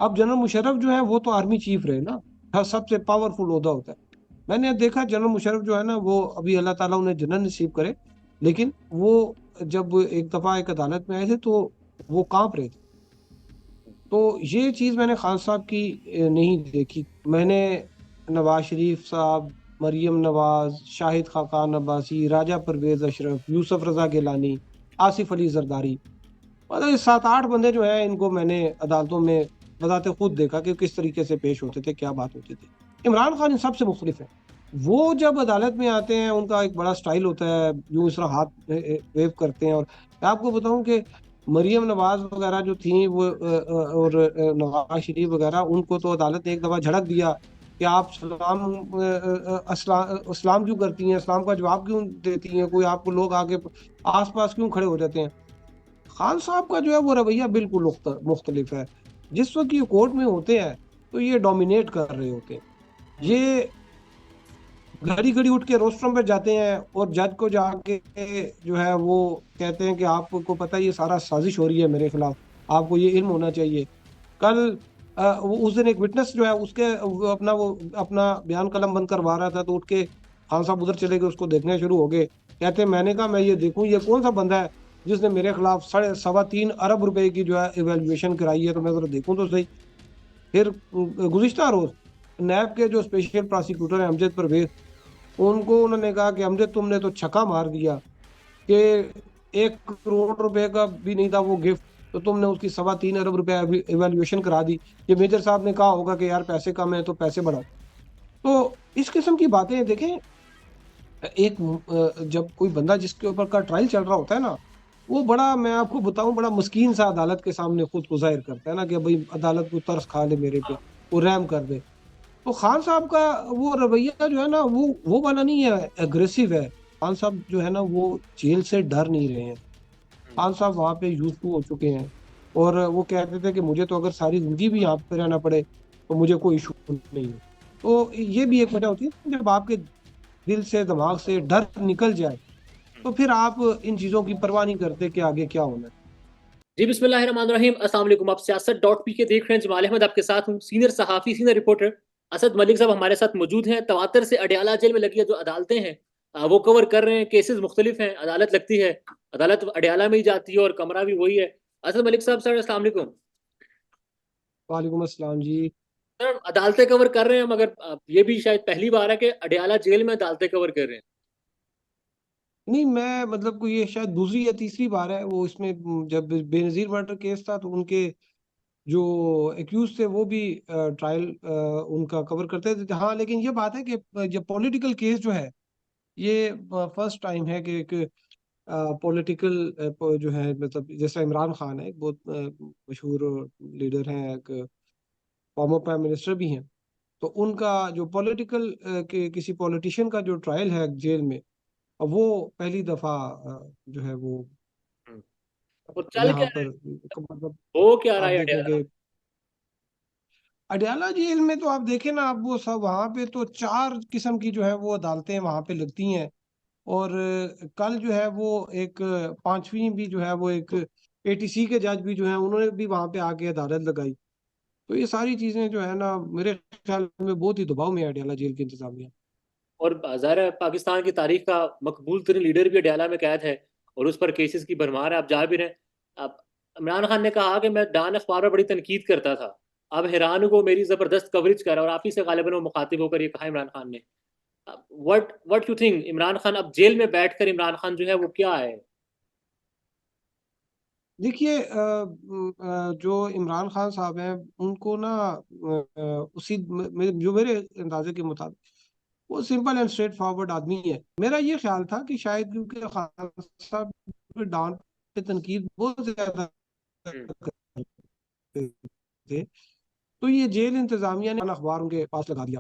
अब जनरल मुशर्रफ जो है वो तो आर्मी चीफ रहे ना, हाँ, सबसे पावरफुल ओहदा होता है। मैंने देखा जनरल मुशर्रफ जो है ना, वो अभी अल्लाह ताला उन्हें जन्नत नसीब करे, लेकिन वो जब एक दफा एक अदालत में आए थे तो वो कांप रहे थे। तो ये चीज मैंने खान साहब की नहीं देखी। मैंने नवाज शरीफ साहब, मरियम नवाज, शाहिद खाकान अब्बासी, राजा परवेज अशरफ, यूसुफ रजा गिलानी, आसिफ अली जरदारी, मतलब ये 7-8 बंदे जो है, इनको मैंने अदालतों में बताते खुद देखा कि किस तरीके से पेश होते थे, क्या बात होती थी। इमरान खान इन सबसे मुख्तलिफ है। वो जब अदालत में आते हैं उनका एक बड़ा स्टाइल होता है, यूं इस तरह हाथ वेव करते हैं। और मैं आपको बताऊं कि मरियम नवाज वगैरह जो थी वो और नवाज शरीफ वगैरह, उनको तो अदालत ने एक दफा झड़क दिया कि आप इस्लाम क्यों करती हैं, इस्लाम का जवाब क्यों देती हैं, कोई आपको लोग आगे आसपास क्यों खड़े हो जाते हैं। खान साहब का जो है वो रवैया बिल्कुल मुख्तलिफ है। जिस वक्त ये कोर्ट में होते हैं तो ये डोमिनेट कर रहे होते हैं। ये घड़ी घड़ी उठ के रोस्ट्रम पे जाते हैं और जज को जाके जो है वो कहते हैं कि आपको पता है ये सारा साजिश हो रही है मेरे खिलाफ, आपको ये इल्म होना चाहिए। कल उस दिन एक विटनेस जो है उसके वो अपना बयान कलम बंद करवा रहा था, तो उठ के खान साहब उधर चले गए, उसको देखने शुरू हो गए। कहते हैं मैंने कहा मैं ये देखूं ये कौन सा बंदा है जिसने मेरे खिलाफ 3.25 अरब रुपए की जो है इवेल्युएशन कराई है, तो मैं जरा देखूं तो सही। फिर गुज़िश्ता रोज नैब के जो स्पेशल प्रोसिक्यूटर है अमजद परवेज, उनको उन्होंने कहा कि अमजद तुमने तो छक्का मार दिया कि 1 करोड़ रुपए का भी नहीं था वो गिफ्ट, तो तुमने उसकी 3.25 अरब रुपए इवेल्युएशन करा दी। ये मेजर साहब ने कहा होगा कि यार पैसे कम है तो पैसे बढ़ाओ। तो इस किस्म की बातें देखें। एक जब कोई बंदा जिसके ऊपर का ट्रायल चल रहा होता है ना, वो बड़ा, मैं आपको बताऊं, बड़ा मस्कीन सा अदालत के सामने खुद को जाहिर करता है ना कि भाई अदालत को तरस खा ले मेरे पे, वो रहम कर दे। तो खान साहब का वो रवैया जो है ना, वो वाला नहीं है, एग्रेसिव है। खान साहब जो है ना वो जेल से डर नहीं रहे हैं। खान साहब वहां पे यूज टू हो चुके हैं। और वो कहते थे कि मुझे तो अगर सारी जिंदगी भी यहाँ पे रहना पड़े तो मुझे कोई इशू नहीं है। तो ये भी एक वजह होती है, जब आपके दिल से दिमाग से डर निकल जाए तो फिर आप इन चीजों की परवाह नहीं करते कि आगे क्या होना है। जी बिस्मिल्लाहिर्रहमानिर्रहीम, अस्सलाम वालेकुम। आप सियासत डॉट पी के देख रहे हैं। जमाल अहमद आपके साथ हूँ। सीनियर सहाफी, सीनियर रिपोर्टर असद मलिक साहब हमारे साथ मौजूद हैं। तवातर से अडयाला जेल में लगी है जो अदालतें हैं, वो कवर कर रहे हैं। केसेस मुख्तलिफ हैं, अदालत लगती है, अदालत अडयाला में ही जाती है और कमरा भी वही है। असद मलिक साहब, सर अस्सलाम वालेकुम। वालेकुम अस्सलाम जी। सर अदालतें कवर कर रहे हैं, मगर ये भी शायद पहली बार है कि अडयाला जेल में अदालतें कवर कर रहे हैं। नहीं, मैं मतलब कोई ये शायद दूसरी या तीसरी बार है वो इसमें। जब बेनजीर मर्डर केस था तो उनके जो एक्यूज थे वो भी ट्रायल उनका कवर करते थे। हाँ, लेकिन ये बात है कि जब पॉलिटिकल केस जो है, ये फर्स्ट टाइम है कि एक पॉलिटिकल जो है, मतलब जैसा इमरान खान है, एक बहुत मशहूर लीडर हैं, एक फॉर्मर प्राइम मिनिस्टर भी हैं। तो उनका जो पॉलिटिकल के किसी पॉलिटिशियन का जो ट्रायल है जेल में, अब वो पहली दफा जो है वो वो चल यहाँ क्या रहा पर, है, मतलब हो क्या रहा आप है देखें अडयाला। कि अडयाला जेल में तो आप देखें ना, आप वो सब वहाँ पे तो 4 किस्म की जो है वो अदालतें वहाँ पे लगती हैं। और कल जो है वो एक पांचवी भी जो है वो एक एटीसी के जज भी जो है उन्होंने भी वहाँ पे आके अदालत लगाई। तो ये सारी चीजें जो है ना, मेरे ख्याल में बहुत ही दबाव में है अडयाला जेल की इंतजामिया। और ज़ाहिर है पाकिस्तान की तारीख का मकबूल तरीन लीडर भी अडयाला में कैद है और उस पर केसेस की भरमार है। आप जा भी रहे हैं। अब इमरान खान ने कहा कि मैं डान अखबार पर बड़ी तनकीद करता था, अब हैरान को मेरी जबरदस्त कवरेज कर, और आप ही से गालिबन वो मुखातिब होकर ये कहा इमरान खान ने। What you think, Imran Khan अब जेल में बैठकर इमरान खान जो है वो क्या है। देखिए, जो इमरान खान साहब हैं उनको ना जो मेरे अंदाजे के मुताबिक वो सिंपल एंड स्ट्रेट फॉरवर्ड आदमी है। मेरा ये ख्याल था कि शायद क्योंकि खान साहब पे डांट पे तनकीद बहुत ज्यादा हम्म। करते थे, तो ये जेल इंतजामिया ने अखबार उनके पास लगा दिया।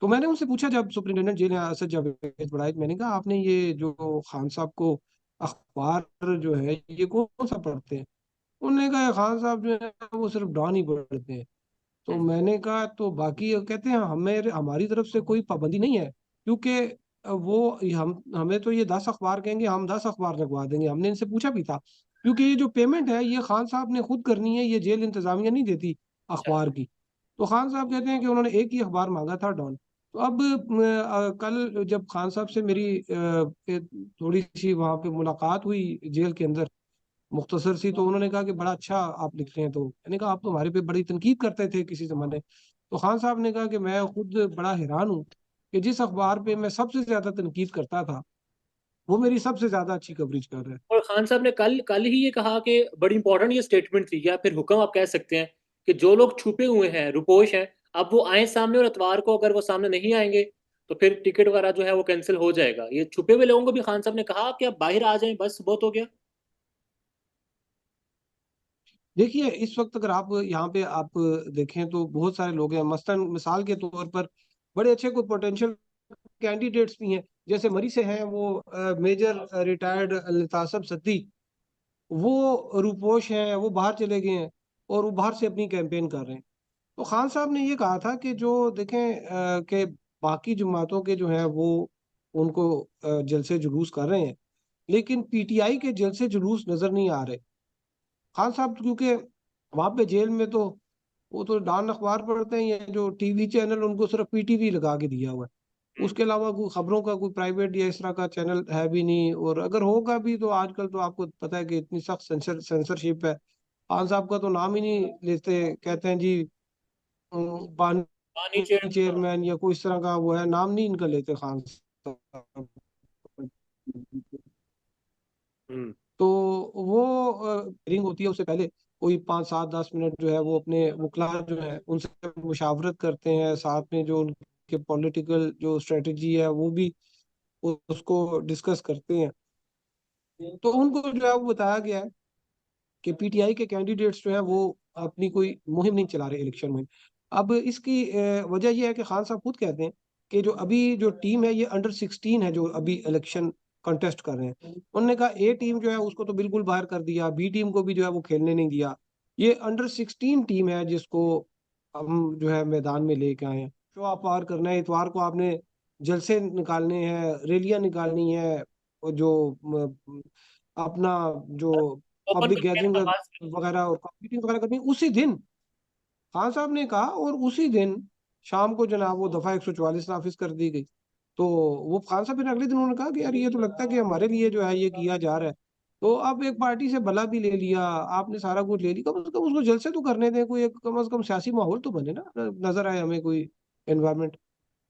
तो मैंने उनसे पूछा, जब सुप्रिंटेंडेंट जेल हैं असद जावेद बड़ाई, मैंने कहा आपने ये जो खान साहब को अखबार जो है ये कौन सा पढ़ते हैं। उन्होंने कहा खान साहब जो है वो सिर्फ डॉन ही पढ़ते हैं। तो मैंने कहा तो बाकी कहते हैं हमें हमारी तरफ से कोई पाबंदी नहीं है, क्योंकि वो हम हमें तो ये 10 अखबार कहेंगे हम 10 अखबार लगवा देंगे। हमने इनसे पूछा भी था, क्योंकि ये जो पेमेंट है ये खान साहब ने खुद करनी है, ये जेल इंतजामिया नहीं देती। अखबार की। तो खान साहब कहते हैं कि उन्होंने एक ही अखबार मांगा था, डॉन। तो अब कल जब खान साहब से मेरी थोड़ी सी वहाँ पे मुलाकात हुई जेल के अंदर, मुख्तसर सी, तो उन्होंने कहा कि बड़ा अच्छा आप लिखते हैं। तो मैंने कहा आप तो हमारे पे बड़ी तनकीद करते थे किसी जमाने। तो खान साहब ने कहा कि मैं खुद बड़ा हैरान हूँ कि जिस अखबार पे मैं सबसे ज्यादा तनकीद करता था, वो मेरी सबसे ज्यादा अच्छी कवरेज कर रहा है। और खान साहब ने कल कल ही ये कहा कि बड़ी इंपॉर्टेंट ये स्टेटमेंट थी, या फिर हुक्म आप कह सकते हैं, कि जो लोग छुपे हुए हैं, रुपोश हैं, अब वो आए सामने, और इतवार को अगर वो सामने नहीं आएंगे तो फिर टिकट वगैरह जो है वो कैंसिल हो जाएगा। ये छुपे हुए लोगों को भी खान साहब ने कहा कि अब बाहर आ जाएं, बस बहुत हो गया। देखिए इस वक्त अगर आप यहाँ पे आप देखें तो बहुत सारे लोग हैं, मसलन मिसाल के तौर पर बड़े अच्छे कोई पोटेंशियल कैंडिडेट्स भी हैं। जैसे मरी से हैं वो मेजर रिटायर्ड अल्तासब सद्दी, वो रूपोश हैं, वो बाहर चले गए हैं और वो बाहर से अपनी कैंपेन कर रहे हैं। तो खान साहब ने ये कहा था कि जो देखें कि बाकी जमातों के जो हैं वो उनको जलसे जुलूस कर रहे हैं, लेकिन पीटीआई के जलसे जुलूस नजर नहीं आ रहे। खान साहब क्योंकि वहां पे जेल में तो वो तो डॉन अखबार पढ़ते हैं, ये जो टीवी चैनल उनको सिर्फ पीटीवी लगा के दिया हुआ है। हम्म। उसके अलावा कोई खबरों का कोई प्राइवेट या इस तरह का चैनल है भी नहीं, और अगर होगा भी तो आजकल तो आपको पता है कि इतनी सख्त सेंसरशिप है। खान साहब का तो नाम ही नहीं लेते, कहते हैं जी बानी हाँ, नीचे। हाँ। चेयरमैन या कोई इस तरह का वो है, नाम नहीं इनका लेते खान साहब। हम्म। तो वो रिंग होती है उससे पहले कोई 5 7 10 मिनट जो है वो अपने वकला जो है उनसे मुशावरत करते हैं, साथ में जो उनके पॉलिटिकल जो स्ट्रेटजी है वो भी उसको डिस्कस करते हैं। तो उनको जो है वो बताया गया है कि पीटीआई के कैंडिडेट्स जो है वो अपनी कोई मुहिम नहीं चला रहे इलेक्शन में। अब इसकी वजह यह है कि खान साहब खुद कहते हैं कि जो अभी जो टीम है ये अंडर 16 है जो अभी इलेक्शन कंटेस्ट कर रहे हैं। उन्होंने कहा ए टीम जो है उसको तो बिल्कुल बाहर कर दिया, बी टीम को भी जो है वो खेलने नहीं दिया। ये अंडर 16 टीम है जिसको हम जो है मैदान में लेके आए हैं। जो आप पार करना है, इतवार को आपने जलसे निकालने हैं, रैलियां निकालनी है, और जो अपना जो ओपन पब्लिक कैंपेन गैदरिंग का आगाज करें। वगैरह और मीटिंग वगैरह करनी उसी दिन, खान साहब ने कहा। और उसी दिन शाम को जनाब वो दफा 144 नाफिज कर दी गई। तो वो खान साहब फिर अगले दिन उन्होंने कहा कि यार ये तो लगता है कि हमारे लिए जो है ये किया जा रहा है। तो अब एक पार्टी से भला भी ले लिया, आपने सारा कुछ ले लिया, कम से कम उसको जलसे तो करने दें, कोई एक कम से कम सियासी माहौल तो बने ना, नजर आए हमें कोई एनवायरमेंट।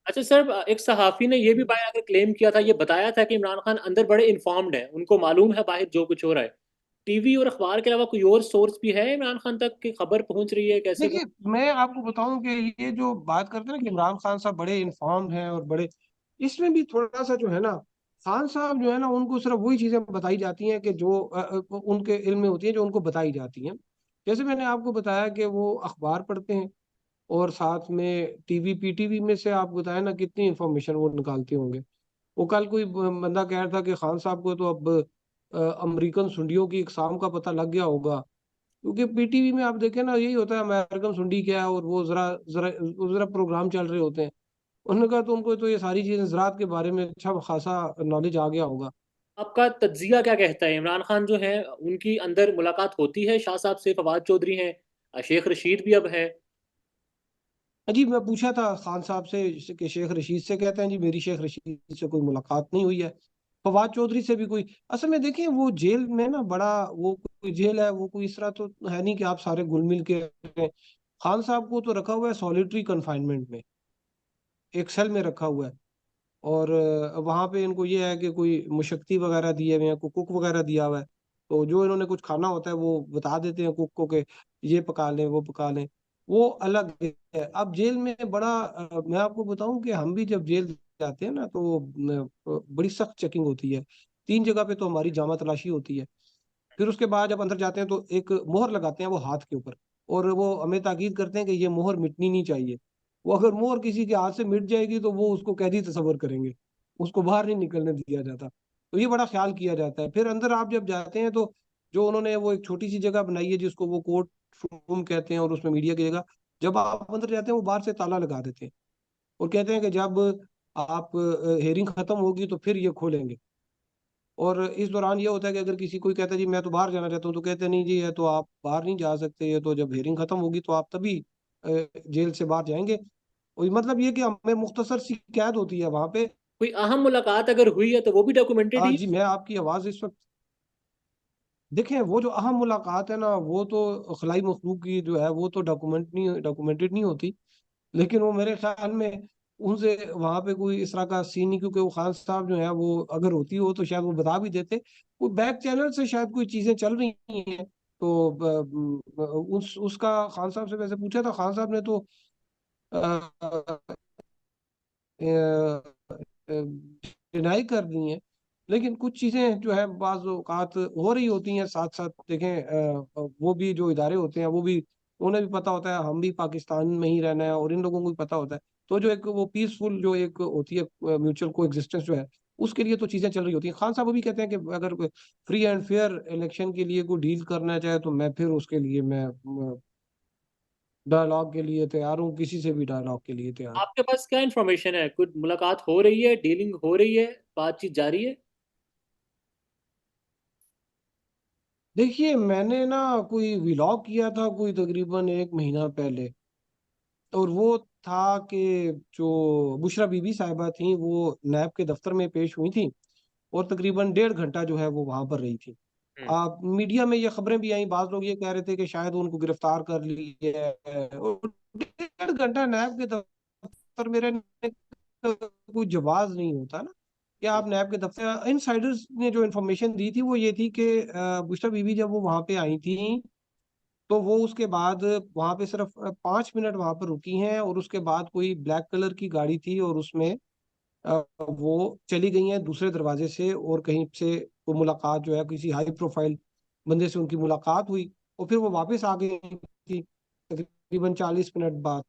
अच्छा सर, एक सहाफी ने ये भी बाहर आकर क्लेम किया था, ये बताया था कि इमरान खान अंदर बड़े इन्फॉर्म्ड हैं, उनको मालूम है बाहर जो कुछ हो रहा है। टीवी और अखबार के अलावा कोई और सोर्स भी है इमरान खान तक की खबर पहुंच रही है, कैसे वो? देखिए मैं आपको बताऊं कि ये जो बात करते हैं ना कि इमरान खान साहब बड़े इन्फॉर्म्ड हैं और बड़े, इसमें भी थोड़ा सा जो है ना, खान साहब जो है ना उनको सिर्फ वही चीजें बताई जाती हैं कि जो उनके इल्म में होती हैं, जो उनको बताई जाती हैं। जैसे मैंने आपको बताया कि वो अखबार पढ़ते हैं और साथ में टीवी पीटीवी में से आप बताएं ना कितनी इंफॉर्मेशन वो निकालते होंगे। वो कल कोई बंदा कह रहा था कि खान साहब को तो अब अमेरिकन सुंडियों की इकसाम का पता लग गया होगा, क्योंकि पीटीवी में आप देखें ना यही होता है, अमेरिकन सुंडी क्या है, और वो जरा जरा जरा प्रोग्राम चल रहे होते हैं। उन्होंने कहा तो उनको तो ये सारी चीजें ज़राअत के बारे में अच्छा खासा नॉलेज आ गया होगा। आपका तज्जिया क्या कहता है? इमरान खान जो है, उनकी अंदर मुलाकात होती है शाह साहब से? फवाद चौधरी हैं, शेख रशीद भी अब है। जी मैं पूछा था खान साहब से कि शेख रशीद से, कहते हैं जी मेरी शेख रशीद से कोई मुलाकात नहीं हुई है। फवाद चौधरी से भी कोई, असल में देखिए वो जेल में ना बड़ा वो कोई जेल है, वो कोई इस तरह तो है नहीं कि आप सारे घुल मिल के रहें। खान साहब को तो रखा हुआ है सॉलिटरी कन्फाइनमेंट में, एक सेल में रखा हुआ है। और वहां पे इनको ये है कि कोई मुशक्ति वगैरह दिए हुए हैं, कोई कुक वगैरह दिया हुआ है। तो जो इन्होंने कुछ खाना होता है वो बता देते हैं कुक को कि ये पका लें वो पका लें, वो अलग है। अब जेल में बड़ा मैं आपको बताऊं कि हम भी जब जेल जाते हैं ना तो बड़ी सख्त चेकिंग होती है। 3 जगह पे तो हमारी जामा तलाशी होती है। फिर उसके बाद जब अंदर जाते हैं तो एक मोहर लगाते हैं वो हाथ के ऊपर, और वो हमें ताकीद करते हैं कि ये मोहर मिटनी नहीं चाहिए। वो अगर मोहर किसी के हाथ से मिट जाएगी तो वो उसको कैदी तस्वर करेंगे, उसको बाहर नहीं निकलने दिया जाता। तो ये बड़ा ख्याल किया जाता है। फिर अंदर आप जब जाते हैं तो जो उन्होंने वो एक छोटी सी जगह बनाई है जिसको वो कोर्ट रूम कहते हैं, और उसमें मीडिया की जगह, जब आप अंदर जाते हैं वो बाहर से ताला लगा देते हैं और कहते हैं कि जब आप हेयरिंग खत्म होगी तो फिर ये खोलेंगे। और इस दौरान ये होता है कि अगर किसी कोई कहता है जी मैं तो बाहर जाना चाहता हूँ, तो कहते हैं नहीं जी ये तो आप बाहर नहीं जा सकते, ये तो जब हेयरिंग खत्म होगी तो आप तभी जेल से बाहर जाएंगे। और मतलब ये कि हमें मुख्तसर सी कैद होती है वहां पे। कोई अहम मुलाकात अगर हुई है तो वो भी डॉक्यूमेंटेड ही जी मैं आपकी आवाज इस वक्त, देखें वो जो अहम मुलाकात है ना, वो तो खलाई मखलूक की जो है वो तो डॉक्यूमेंटेड नहीं होती। लेकिन वो मेरे ख्याल में उनसे वहां पे कोई इस तरह का सीन नहीं, क्योंकि वो खान साहब जो है वो अगर होती हो तो शायद वो बता भी देते। वो बैक चैनल से शायद कोई चीजें चल रही हैं, तो उसका खान साहब से वैसे पूछा था, खान साहब ने तो डिनाई कर दी हैं। लेकिन कुछ चीजें जो है बाज औकात हो रही होती हैं साथ साथ। देखें वो भी जो इदारे होते हैं वो भी, उन्हें भी पता होता है हम भी पाकिस्तान में ही रहना है, और इन लोगों को भी पता होता है। तो जो एक वो पीसफुल जो एक होती है म्यूचुअल को एग्जिस्टेंस जो है, उसके लिए तो चीजें चल रही होती हैं। खान साहब भी कहते हैं कि अगर फ्री एंड फेयर इलेक्शन के लिए कोई डील करना चाहे तो मैं फिर उसके लिए मैं डायलॉग के लिए तैयार हूँ, किसी से भी डायलॉग के लिए तैयार हूँ। आपके पास क्या इन्फॉर्मेशन है? कुछ मुलाकात हो रही है, डीलिंग हो रही है, बातचीत जारी है? देखिए मैंने ना कोई व्लॉग किया था कोई तकरीबन 1 महीना पहले, और वो था कि जो बुशरा बीबी साहिबा थी वो नैब के दफ्तर में पेश हुई थी, और तकरीबन 1.5 घंटा जो है वो वहां पर रही थी। हम्म। आप मीडिया में ये खबरें भी आई, बाज लोग ये कह रहे थे कि शायद उनको गिरफ्तार कर लिया है। और 1.5 घंटा नैब के दफ्तर में रहने का कोई जवाब नहीं होता ना, कि आप नैब के दफ्तर। इनसाइडर्स ने जो इन्फॉर्मेशन दी थी वो ये थी कि बुशरा बीबी जब वो वहां पे आई थी तो वो उसके बाद वहां पे सिर्फ 5 मिनट वहां पर रुकी हैं, और उसके बाद कोई ब्लैक कलर की गाड़ी थी और उसमें वो चली गई हैं दूसरे दरवाजे से, और कहीं से वो मुलाकात जो है किसी हाई प्रोफाइल बंदे से उनकी मुलाकात हुई, और फिर वो वापस आ गई थी तकरीबन 40 मिनट बाद।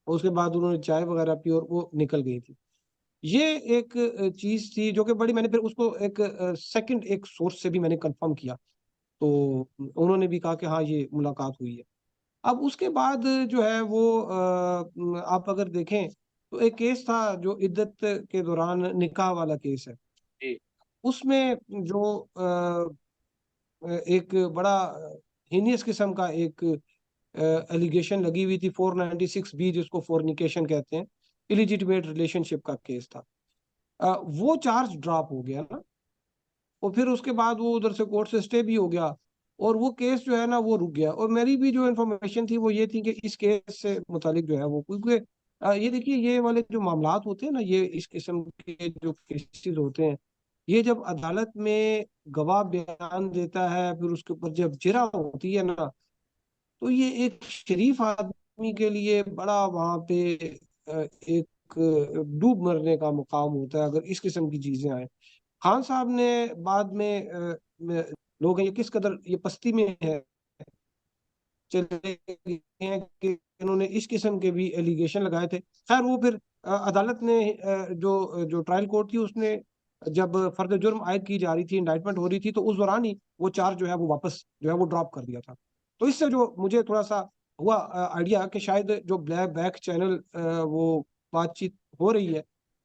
और उसके बाद उन्होंने चाय वगैरह पी और वो निकल गई थी। ये एक चीज थी जो कि बड़ी, मैंने फिर उसको एक सेकंड एक सोर्स से भी मैंने कंफर्म किया, तो उन्होंने भी कहा कि हाँ ये मुलाकात हुई है। अब उसके बाद जो है वो आप अगर देखें तो एक केस था जो इद्दत के दौरान निकाह वाला केस है। जी। उसमें जो एक बड़ा हीनियस किस्म का एक एलिगेशन लगी हुई थी, 496 बी, जिसको फोर्निकेशन कहते हैं, इलिजिटिमेट रिलेशनशिप का केस था। वो चार्ज ड्रॉप हो गया ना, और फिर उसके बाद वो उधर से कोर्ट से स्टे भी हो गया, और वो केस जो है ना वो रुक गया। और मेरी भी जो इन्फॉर्मेशन थी वो ये थी कि इस केस से मुतालिक जो है वो, क्योंकि ये देखिए ये वाले जो मामलात होते हैं ना, ये इस किस्म के जो केसेस होते हैं, ये जब अदालत में गवाह बयान देता है फिर उसके ऊपर जब जिरा होती है ना, तो ये एक शरीफ आदमी के लिए बड़ा वहां पे एक डूब मरने का मुकाम होता है अगर इस किस्म की चीजें आए। खान साहब ने बाद में लोग हैं ये किस कदर ये पस्ती में है चले गए हैं कि इन्होंने इस किस्म के भी एलिगेशन लगाए थे। खैर वो फिर अदालत ने जो ट्रायल कोर्ट थी उसने जब फर्द जुर्म आयद की जा रही थी, इंडाइटमेंट हो रही थी, तो उस दौरान ही वो चार्ज जो है वो वापस जो है वो ड्रॉप कर दिया था। तो इससे जो मुझे थोड़ा सा हुआ आइडिया कि शायद जो ब्लैक बैक चैनल वो बातचीत हो रही है,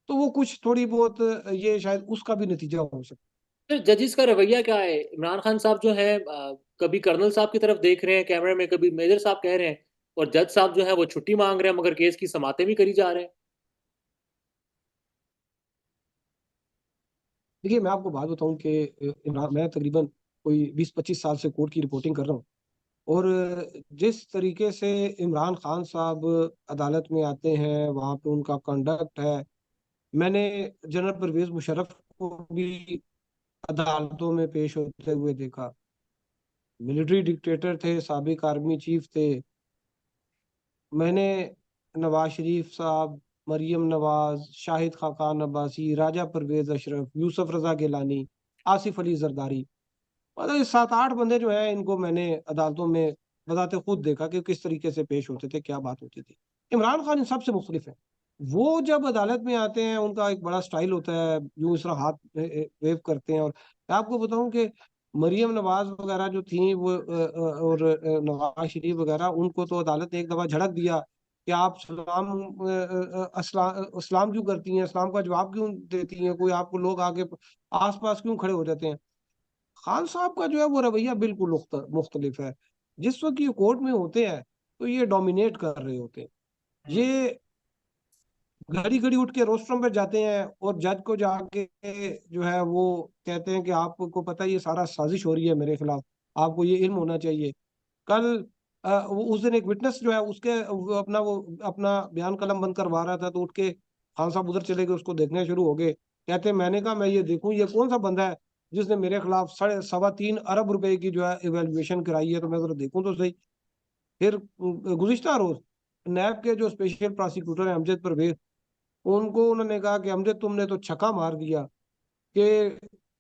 तो वो कुछ थोड़ी बहुत ये शायद उसका भी नतीजा हो सकता है। तो जजेस का रवैया क्या है? इमरान खान साहब जो है कभी कर्नल साहब की तरफ देख रहे हैं कैमरे में, कभी मेजर साहब कह रहे हैं, और जज साहब जो है वो छुट्टी मांग रहे हैं, मगर केस की समातें भी करी जा रहे हैं। देखिए मैं आपको बात बताऊं कि इमरान, मैं तकरीबन कोई 20-25 साल से कोर्ट की रिपोर्टिंग कर रहा हूँ, और जिस तरीके से इमरान खान साहब अदालत में आते हैं वहाँ पे उनका कंडक्ट है, मैंने जनरल परवेज मुशर्रफ को भी अदालतों में पेश होते हुए देखा। मिलिट्री डिक्टेटर थे, साबिक आर्मी चीफ थे। मैंने नवाज शरीफ साहब, मरियम नवाज, शाहिद खाकान अब्बासी, राजा परवेज अशरफ, यूसुफ रजा गिलानी, आसिफ अली जरदारी, मतलब ये 7-8 बंदे जो है इनको मैंने अदालतों में बताते खुद देखा कि किस तरीके से पेश होते थे, क्या बात होती थी। इमरान खान इन सबसे मुख्तलिफ है। वो जब अदालत में आते हैं उनका एक बड़ा स्टाइल होता है, यूं इस तरह हाथ वेव करते हैं। और मैं आपको बताऊं कि मरियम नवाज वगैरह जो थी वो और नवाज शरीफ वगैरह, उनको तो अदालत ने एक दफा झड़क दिया कि आप इस्लाम क्यों करती हैं, इस्लाम का जवाब क्यों देती हैं, कोई आपको लोग आगे आसपास क्यों खड़े हो जाते हैं। खान साहब का जो है वो रवैया बिल्कुल मुख्तलिफ है। जिस वक्त ये कोर्ट में होते हैं तो ये डोमिनेट कर रहे होते हैं। हम्म। ये घड़ी घड़ी उठ के रोस्ट्रम पे जाते हैं और जज को जाके जो है वो कहते हैं कि आपको पता है ये सारा साजिश हो रही है मेरे खिलाफ, आपको ये इल्म होना चाहिए। कल वो उस दिन एक विटनेस जो है उसके वो अपना बयान कलम बंद करवा रहा था, तो उठ के खान साहब उधर चले गए, उसको देखने शुरू हो गए। कहते हैं मैंने कहा मैं ये देखूं ये कौन सा बंदा है जिसने मेरे खिलाफ 3.25 अरब रुपए की जो है इवेल्युएशन कराई है, तो मैं जरा देखूं तो सही। फिर गुज़िश्ता रोज नैब के जो स्पेशल प्रोसिक्यूटर है अमजद परवेज, उनको उन्होंने कहा कि अमजद तुमने तो छक्का मार दिया कि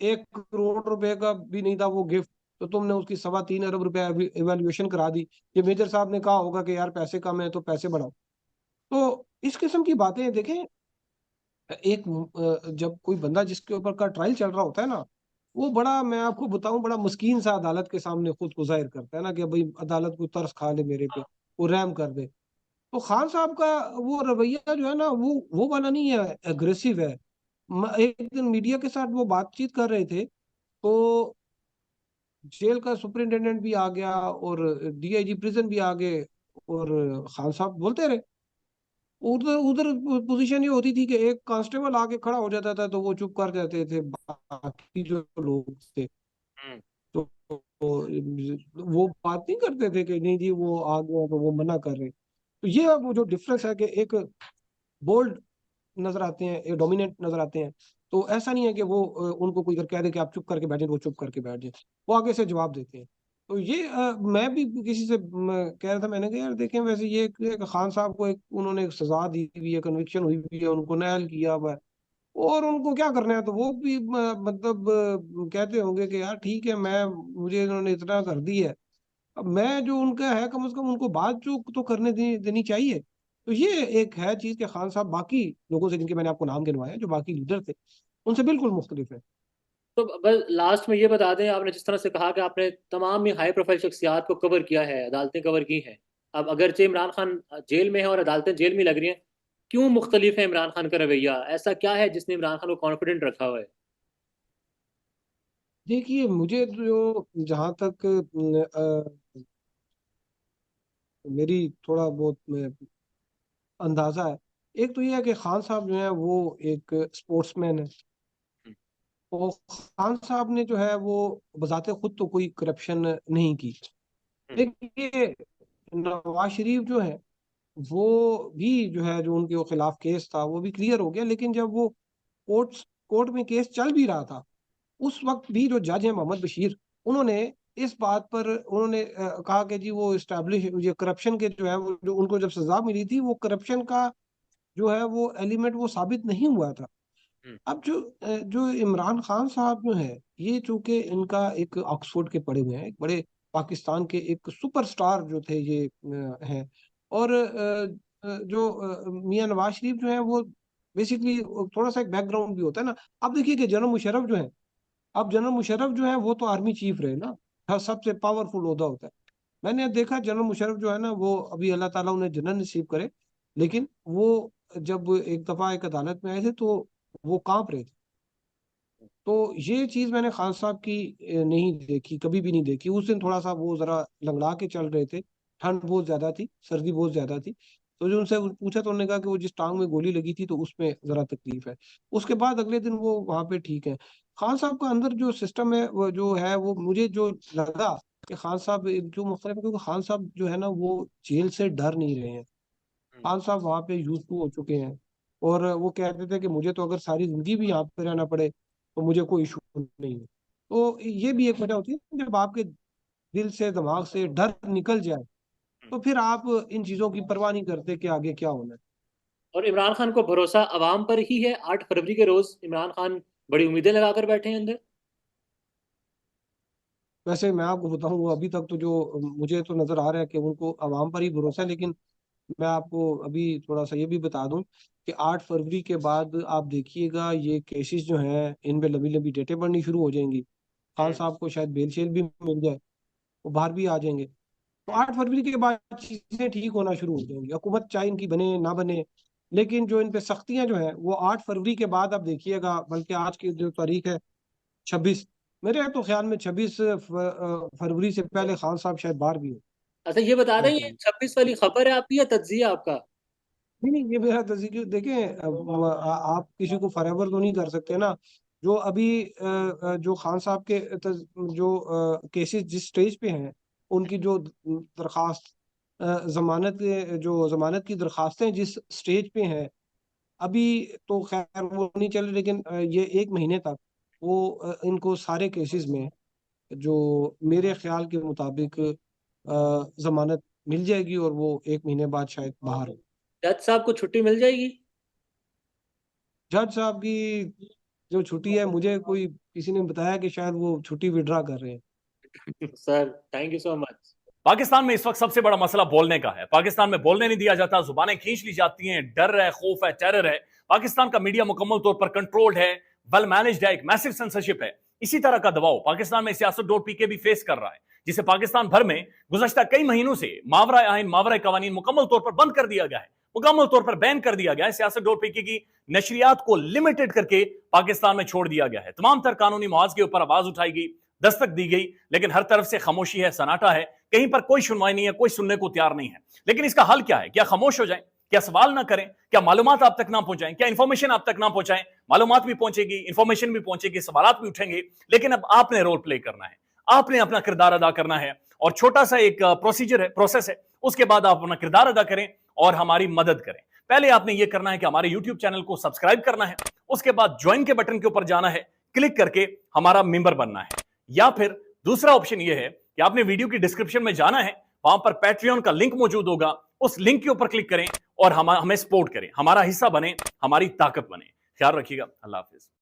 1 करोड़ रुपए का भी नहीं था वो गिफ्ट, तो तुमने उसकी 3.25 अरब रुपए इवेल्युएशन करा दी। ये मेजर साहब ने कहा होगा कि यार पैसे कम है तो पैसे बढ़ाओ। तो इस किस्म की बातें देखें। एक जब कोई बंदा जिसके ऊपर का ट्रायल चल रहा होता है ना, वो बड़ा, मैं आपको बताऊं, बड़ा मस्कीन सा अदालत के सामने खुद को जाहिर करता है ना कि भाई अदालत को तरस खा ले मेरे पे, वो रहम कर दे। तो खान साहब का वो रवैया जो है ना वो वाला नहीं है, एग्रेसिव है। एक दिन मीडिया के साथ वो बातचीत कर रहे थे, तो जेल का सुपरिंटेंडेंट भी आ गया और डीआईजी प्रिजन भी आ गए, और खान साहब बोलते रहे। उधर उधर पोजीशन ये होती थी कि एक कांस्टेबल आके खड़ा हो जाता था तो वो चुप कर जाते थे, बाकी जो लोग थे हम्म। तो वो बात नहीं करते थे कि नहीं जी वो आ गया तो वो मना कर रहे। तो ये वो जो डिफरेंस है कि एक बोल्ड नजर आते हैं, एक डोमिनेंट नजर आते हैं। तो ऐसा नहीं है कि वो उनको कोई कह दे कि आप चुप करके बैठे तो वो चुप करके बैठ जाए, वो आगे से जवाब देते हैं। तो ये मैं भी किसी से कह रहा था, मैंने कहा यार देखें वैसे ये एक खान साहब को एक उन्होंने एक सजा दी हुई है, कन्विक्शन हुई हुई है, उनको नायल किया हुआ है, और उनको क्या करना है, तो वो भी मतलब कहते होंगे कि यार ठीक है, मैं मुझे इन्होंने इतना कर दी है, अब मैं जो उनका है कम से कम उनको बात जो तो करने देनी चाहिए। तो ये एक है चीज कि खान साहब बाकी लोगों से जिनके मैंने आपको नाम गिनवाए जो बाकी लीडर थे उनसे बिल्कुल मुख्तलिफ है। तो बस लास्ट में ये बता दें, आपने जिस तरह से कहा कि आपने तमाम ही हाई प्रोफाइल शख्सियात को कवर किया है, अदालतें कवर की हैं। अब अगरचे इमरान खान जेल में है और अदालतें जेल में लग रही हैं, क्यों मुख्तलिफ है इमरान खान का रवैया? ऐसा क्या है जिसने इमरान खान को कॉन्फिडेंट रखा हुआ है? देखिए मुझे जो जहाँ तक मेरी थोड़ा बहुत अंदाजा है, एक तो ये है कि खान साहब जो है वो एक स्पोर्ट्समैन है। हम्म। और खान साहब ने जो है वो बजाते खुद तो कोई करप्शन नहीं की। हम्म। देखिए नवाज शरीफ जो है वो भी जो है जो उनके खिलाफ केस था वो भी क्लियर हो गया, लेकिन जब वो कोर्ट कोर्ट में केस चल भी रहा था उस वक्त भी जो जज है मोहम्मद बशीर, उन्होंने इस बात पर उन्होंने कहा कि जी वो इस्टेब्लिश ये करप्शन के जो है वो जो उनको जब सजा मिली थी वो करप्शन का जो है वो एलिमेंट वो साबित नहीं हुआ था। हम्म। अब जो इमरान खान साहब जो है, ये चूंकि इनका एक ऑक्सफोर्ड के पढ़े हुए हैं, एक बड़े पाकिस्तान के एक सुपरस्टार जो थे ये हैं। और जो मियां नवाज शरीफ जो है वो बेसिकली थोड़ा सा एक बैकग्राउंड भी होता है ना। अब देखिए कि जनरल मुशर्रफ जो है, अब जनरल मुशर्रफ जो है वो तो आर्मी चीफ रहे ना, हर सबसे पावरफुल ओहदा होता है। मैंने देखा जनरल मुशर्रफ जो है ना वो अभी अल्लाह ताला उन्हें जन्नत नसीब करे, लेकिन वो जब एक दफा एक अदालत में आए थे तो वो कांप रहे थे। तो ये चीज मैंने खान साहब की नहीं देखी, कभी भी नहीं देखी। उस दिन थोड़ा सा वो जरा लंगड़ा के चल रहे थे, ठंड बहुत ज्यादा थी, सर्दी बहुत ज्यादा थी। तो जो उनसे पूछा तो उन्होंने कहा कि वो जिस टांग में गोली लगी थी तो उसमें जरा तकलीफ है। उसके बाद अगले दिन वो वहां पे ठीक है। खान साहब का अंदर जो सिस्टम है वो जो है वो मुझे जो लगा कि खान साहब जो मुख्तलिफ है, क्योंकि खान साहब जो है ना वो जेल से डर नहीं रहे हैं। हम्म। खान साहब वहां पे यूज टू हो चुके हैं, और वो कहते थे कि मुझे तो अगर सारी जिंदगी भी यहाँ पे रहना पड़े तो मुझे कोई इशू नहीं है। तो ये भी एक वजह होती है, जब आपके दिल से दिमाग से डर निकल जाए हम्म। तो फिर आप इन चीजों की परवाह नहीं करते कि आगे क्या होना है। और इमरान खान को भरोसा अवाम पर ही है? 8 फरवरी के रोज इमरान खान बड़ी उम्मीदें लगाकर बैठे हैं अंदर। वैसे मैं आपको बताऊं वो अभी तक तो जो मुझे तो नजर आ रहा है कि उनको आवाम पर ही भरोसा है, लेकिन मैं आपको अभी थोड़ा सा ये भी बता दूं कि 8 फरवरी के बाद आप देखिएगा ये केसेस जो हैं इनमें लंबी लंबी डेटें बढ़नी शुरू हो जाएंगी। खान हम्म। साहब को शायद बेल शेल भी मिल जाए, वो बाहर भी आ जाएंगे। तो 8 फरवरी के बाद चीजें ठीक होना शुरू हो जाएंगी, हुकूमत चाहे इनकी बने ना बने। लेकिन जो इन पे सख्तियां जो है वो 8 फरवरी के बाद आप देखिएगा, बल्कि आज की जो तारीख है 26, मेरे तो ख्याल में 26 फरवरी से पहले खान साहब शायद बाहर भी हो अच्छा ये बता दें, मुल्क ये में। 26 वाली खबर है आपकी या तज्जिया आपका? नहीं नहीं, ये मेरा तस्वीर देखें, आप किसी को फॉरएवर तो नहीं कर सकते ना। जो अभी जो खान साहब के जो केसेस जिस स्टेज पे हैं, उनकी जो दरखास्त जमानत जो जमानत की दरखास्तें जिस स्टेज पे हैं अभी, तो खैर वो नहीं चल रही, लेकिन ये 1 महीने तक वो इनको सारे केसेस में जो मेरे ख्याल के मुताबिक जमानत मिल जाएगी, और वो 1 महीने बाद शायद बाहर हो। जज साहब को छुट्टी मिल जाएगी? जज साहब की जो छुट्टी है, मुझे कोई किसी ने बताया कि शायद वो छुट्टी विड्रा कर रहे हैं। Sir thank you so much. Pakistan में इस वक्त सबसे बड़ा मसला बोलने का है। पाकिस्तान में बोलने नहीं दिया जाता, जुबानें खींच ली जाती हैं, डर है, खौफ है, टेरर है। पाकिस्तान का मीडिया मुकम्मल तौर पर कंट्रोल्ड है, वेल मैनेज्ड है, एक मैसिव सेंसरशिप है। इसी तरह का दबाव पाकिस्तान में सियासत.pk भी फेस कर रहा है, जिसे पाकिस्तान भर में गुज़श्ता कई महीनों से मावरा आइन, मावरा कवानीन मुकम्मल तौर पर बंद कर दिया गया है, मुकम्मल तौर पर बैन कर दिया गया है। सियासत.pk की नशरियात को लिमिटेड करके पाकिस्तान में छोड़ दिया गया है। तमाम तर कानूनी मुआवजे के ऊपर आवाज उठाई गई, दस्तक दी गई, लेकिन हर तरफ से खामोशी है, सन्नाटा है, कहीं पर कोई सुनवाई नहीं है, कोई सुनने को तैयार नहीं है। लेकिन इसका हल क्या है? क्या खामोश हो जाएं? क्या सवाल ना करें? क्या मालूमात आप तक ना पहुंचाएं? क्या इंफॉर्मेशन आप तक ना पहुंचाएं? मालूमात भी पहुंचेगी, इंफॉर्मेशन भी पहुंचेगी, सवालात भी उठेंगे, लेकिन अब आपने रोल प्ले करना है, आपने अपना किरदार अदा करना है। और छोटा सा एक प्रोसीजर है, प्रोसेस है, उसके बाद आप अपना किरदार अदा करें और हमारी मदद करें। पहले आपने यह करना है कि हमारे यूट्यूब चैनल को सब्सक्राइब करना है, उसके बाद ज्वाइन के बटन के ऊपर जाना है, क्लिक करके हमारा मेंबर बनना है। या फिर दूसरा ऑप्शन यह है कि आपने वीडियो की डिस्क्रिप्शन में जाना है, वहां पर पैट्रियन का लिंक मौजूद होगा, उस लिंक के ऊपर क्लिक करें और हमें सपोर्ट करें, हमारा हिस्सा बने, हमारी ताकत बने। ख्याल रखिएगा। अल्लाह हाफिज।